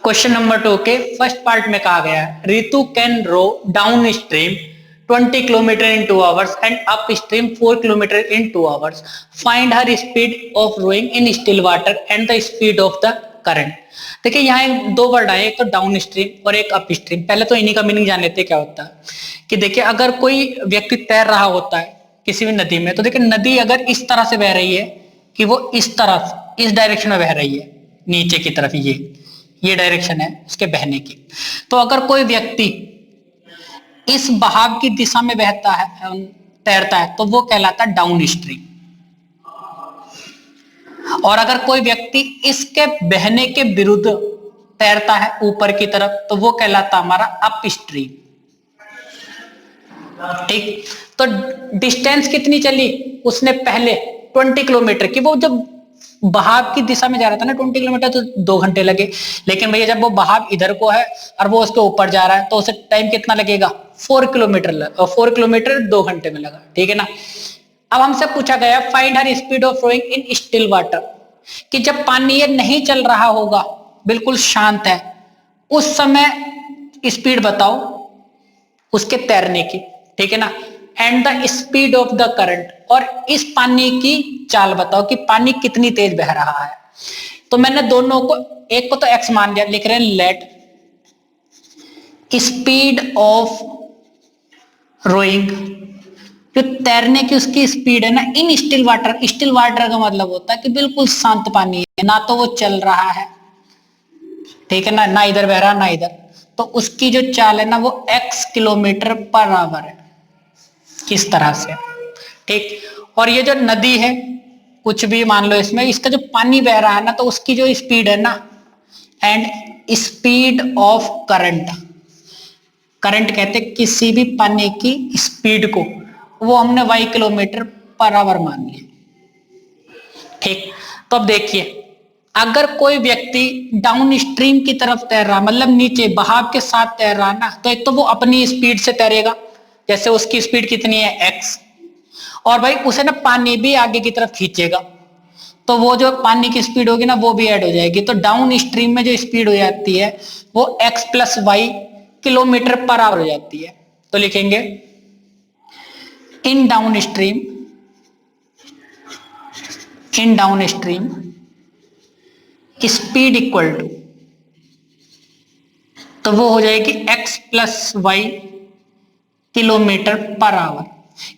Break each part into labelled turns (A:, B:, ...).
A: Question number 2 के first part में कहा गया है Ritu can row downstream 20 kilometre in 2 hours and upstream 4 kilometre in 2 hours. Find her speed of rowing in still water and the speed of the current. देखिए यहाँ दो word आए, एक तो डाउन स्ट्रीम और एक अप स्ट्रीम। पहले तो इन्हीं का मीनिंग जान लेते क्या होता है कि देखिए अगर कोई व्यक्ति तैर रहा होता है किसी भी नदी में, तो देखिए नदी अगर इस तरह से बह रही है कि वो इस तरफ इस डायरेक्शन में बह रही है नीचे की तरफ, ये डायरेक्शन है उसके बहने की, तो अगर कोई व्यक्ति इस बहाव की दिशा में बहता है तैरता है तो वो कहलाता है डाउन स्ट्रीम। और अगर कोई व्यक्ति इसके बहने के विरुद्ध तैरता है ऊपर की तरफ तो वो कहलाता हमारा अप स्ट्रीम। ठीक, तो डिस्टेंस कितनी चली उसने पहले 20 किलोमीटर की, वो जब बहाव की दिशा में जा रहा था ना 20 किलोमीटर तो 2 घंटे लगे, लेकिन भैया जब वो बहाव इधर को है और वो उसके ऊपर जा रहा है तो उसे टाइम कितना लगेगा 4 किलोमीटर 2 घंटे में लगा। ठीक है ना। अब हमसे पूछा गया find her speed of flowing in still water, कि जब पानी ये नहीं चल रहा होगा बिल्कुल शांत है उस समय स्पीड बताओ उसके तैरने की। ठीक है ना। And the speed of the current, और इस पानी की चाल बताओ कि पानी कितनी तेज बह रहा है। तो मैंने दोनों को, एक को तो एक्स मान लिया, लिख रहे हैं लेट स्पीड ऑफ रोइंग, जो तैरने की उसकी स्पीड है ना इन स्टिल वाटर। स्टिल वाटर का मतलब होता है कि बिल्कुल शांत पानी है, ना तो वो चल रहा है, ठीक है ना इधर बह रहा ना इधर, तो उसकी जो चाल है ना वो x किलोमीटर पर आवर है, किस तरह से। ठीक, और ये जो नदी है कुछ भी मान लो इसमें, इसका जो पानी बह रहा है ना तो उसकी जो स्पीड है ना, and speed of current, current कहते किसी भी पानी की स्पीड को, वो हमने y किलोमीटर पर आवर मान लिया। ठीक, तो अब देखिए अगर कोई व्यक्ति डाउन स्ट्रीम की तरफ तैर रहा, मतलब नीचे बहाव के साथ तैर रहा ना, तो एक तो वो अपनी स्पीड से तैरेगा, जैसे उसकी स्पीड कितनी है x, और भाई उसे ना पानी भी आगे की तरफ खींचेगा तो वो जो पानी की स्पीड होगी ना वो भी ऐड हो जाएगी। तो डाउन स्ट्रीम में जो स्पीड हो जाती है वो x plus Y kilometre per hour हो जाती है। तो लिखेंगे in downstream speed equal to, तो वो हो जाएगी x plus Y kilometre per hour,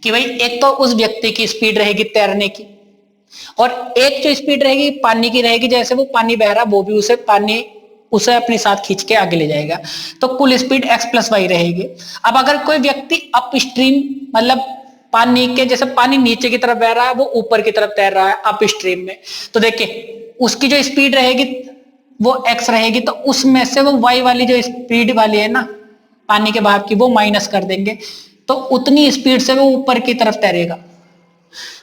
A: कि भाई एक तो उस व्यक्ति की स्पीड रहेगी तैरने की, और एक जो स्पीड रहेगी पानी की रहेगी, जैसे वो पानी बह रहा वो भी उसे अपने साथ खींच के आगे ले जाएगा, तो कुल स्पीड x प्लस वाई रहेगी। अब अगर कोई व्यक्ति अप स्ट्रीम, मतलब पानी के जैसे पानी नीचे की तरफ बह रहा है वो ऊपर की तरफ तैर रहा है अप स्ट्रीम में, तो देखिए उसकी जो स्पीड रहेगी वो x रहेगी, तो उसमें से वो y वाली जो स्पीड वाली है ना पानी के बहाव की वो माइनस कर देंगे, तो उतनी स्पीड से वो ऊपर की तरफ तैरेगा।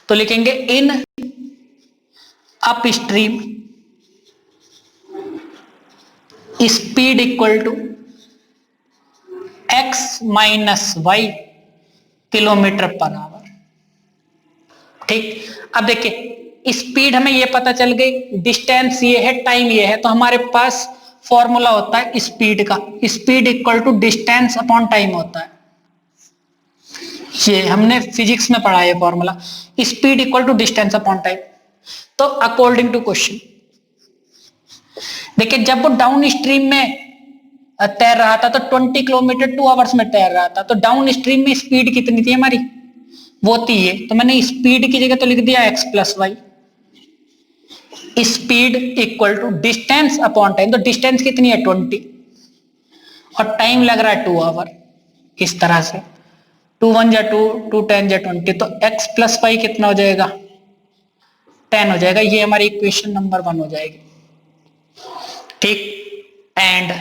A: तो लिखेंगे इन upstream speed equal to x minus Y kilometre per hour. ठीक, अब देखिए स्पीड हमें ये पता चल गई, डिस्टेंस ये है, टाइम ये है, तो हमारे पास फॉर्मूला होता है स्पीड का, speed equal to distance upon time होता है। ये हमने फिजिक्स में पढ़ा है formula, speed equal to distance upon time. तो अकॉर्डिंग टू क्वेश्चन देखिए जब वो डाउन स्ट्रीम में तैर रहा था तो 20 किलोमीटर 2 आवर्स में तैर रहा था, तो डाउन स्ट्रीम में स्पीड कितनी थी हमारी, वो थी ये, तो मैंने स्पीड की जगह तो लिख दिया x plus Y, speed equal to distance upon time, तो डिस्टेंस कितनी है 20 और टाइम लग रहा है 2 आवर, इस तरह से 2 1 जा 2 2 10 जा 20, तो x प्लस वाई कितना हो जाएगा 10 हो जाएगा। ये हमारी इक्वेशन नंबर 1 हो जाएगी। ठीक, एंड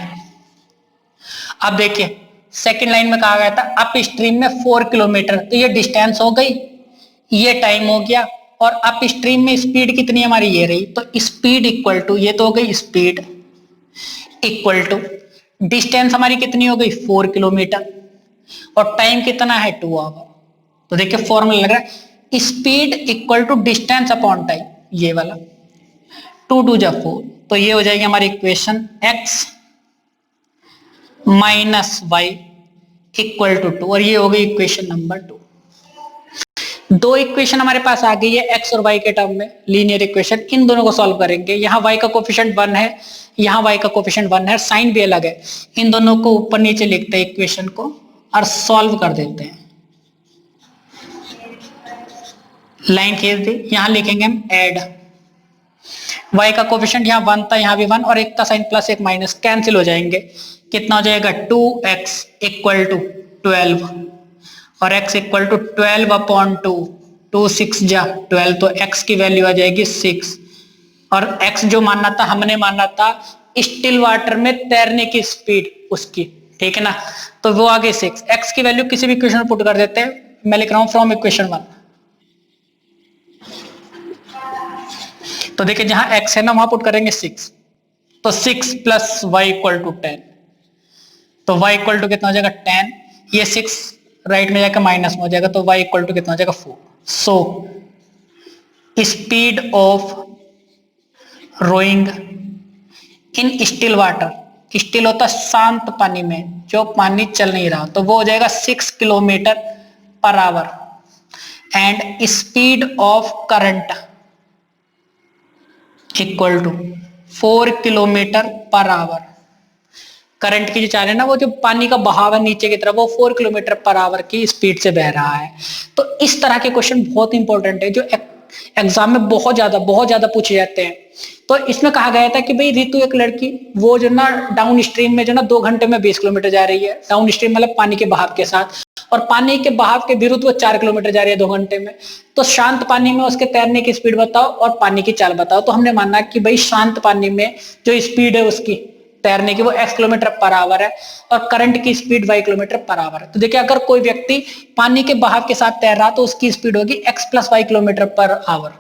A: अब देखिए सेकंड लाइन में कहा गया था अप स्ट्रीम में 4 किलोमीटर, तो ये डिस्टेंस हो गई, ये टाइम हो गया, और अप स्ट्रीम में स्पीड कितनी हमारी ये रही, तो स्पीड इक्वल टू, ये तो हो गई स्पीड इक्वल टू डिस्टेंस हमारी कितनी हो गई 4 किलोमीटर, और टाइम कितना है 2 आवर। तो देखिए फॉर्मूला लग रहा है speed equal to distance upon time, ये वाला 2 2 जा 4, तो ये हो जाएगी हमारी equation x minus Y equal to 2, और ये हो गई इक्वेशन नंबर 2। दो इक्वेशन हमारे पास आ गई है एक्स और वाई के टर्म में, लीनियर इक्वेशन। इन दोनों को सॉल्व करेंगे। यहाँ वाई का कोफिशिएंट 1 है, यहाँ वाई का कोफिशिएंट 1 है, साइन भी अलग है। इन दोनों को ऊपर नीचे लिखते हैं इक्वेशन को और सॉल्व कर देते हैं। लाइन खींच दी, यहां लिखेंगे हम ऐड। y का कोफिशिएंट यहाँ 1 था, यहाँ भी 1, और एक का साइन प्लस एक माइनस कैंसिल हो जाएंगे। कितना हो जाएगा 2x इक्वल टू 12, और x इक्वल टू 12 अपॉन 2, 2 6 जा 12, तो x की वैल्यू आ जाएगी 6। और x जो मानना था, हमने माना था स्टिल वाटर में तैरने की स्पीड उसकी, ठीक है ना, तो वो आ गई 6। x की वैल्यू किसी भी इक्वेशन में पुट कर देते हैं। मैं लिख रहा हूं फ्रॉम इक्वेशन 1। तो देखिए जहां x है ना, वहां पुट करेंगे 6, तो 6 प्लस वाई इक्वल टू 10, तो y इक्वल टू कितना हो जाएगा 10, ये 6 राइट में जाकर माइनस में हो जाएगा, तो y इक्वल टू कितना हो जाएगा 4। So speed of rowing in still water, still होता शांत पानी में, जो पानी चल नहीं रहा, तो वो हो जाएगा 6 kilometre per hour. And speed of current equal to 4 kilometre per hour. Current की जो चाल है ना, वो जो पानी का बहाव है नीचे की तरफ, वो 4 किलोमीटर पर आवर की स्पीड से बह रहा है। तो इस तरह के क्वेश्चन बहुत इंपॉर्टेंट है, जो एग्जाम में बहुत ज्यादा पूछे जाते हैं। तो इसमें कहा गया था कि भाई रितु एक लड़की, वो जो ना डाउन स्ट्रीम में जो ना 2 घंटे में 20 किलोमीटर जा रही है, डाउन स्ट्रीम मतलब पानी के बहाव के साथ, और पानी के बहाव के विरुद्ध वो 4 किलोमीटर जा रही है 2 घंटे में। तो शांत पानी में उसके तैरने की स्पीड बताओ और पानी की चाल बताओ। तो हमने माना कि भाई शांत पानी में जो स्पीड है उसकी तैरने की, वो x किलोमीटर पर आवर है, और करंट की speed y kilometre per our है। तो देखिए अगर कोई व्यक्ति पानी के बहाव के साथ तैर रहा, तो उसकी स्पीड होगी x plus Y kilometre per hour,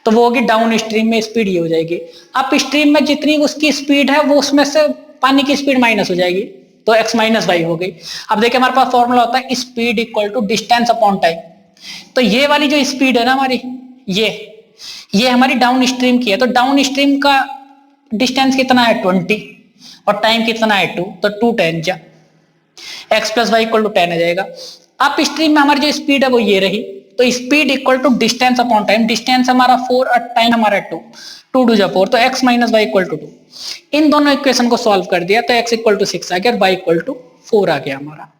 A: तो वो होगी डाउन स्ट्रीम में स्पीड ये हो जाएगी। अप स्ट्रीम में जितनी उसकी स्पीड है, वो उसमें से पानी की स्पीड माइनस हो जाएगी, तो x माइनस वाई हो गई। अब देखिए हमारे पास फॉर्मूला होता है speed equal to distance upon time. तो ये वाली जो स्पीड है ना हमारी, ये हमारी डाउन स्ट्रीम की है, तो डाउन स्ट्रीम का डिस्टेंस कितना है 20, और टाइम कितना है 2, तो 2 10 जा x plus Y equal to 10 आ जाएगा। अप स्ट्रीम में हमारी जो स्पीड है वो ये रही, तो speed equal to distance upon time. Distance हमारा 4 और टाइम हमारा 2, 2 2 जा 4, तो x minus Y equal to 2। इन दोनों इक्वेशन को सॉल्व कर दिया, तो x इक्वल टू 6 आ गया और y इक्वल टू 4 आ गया हमारा।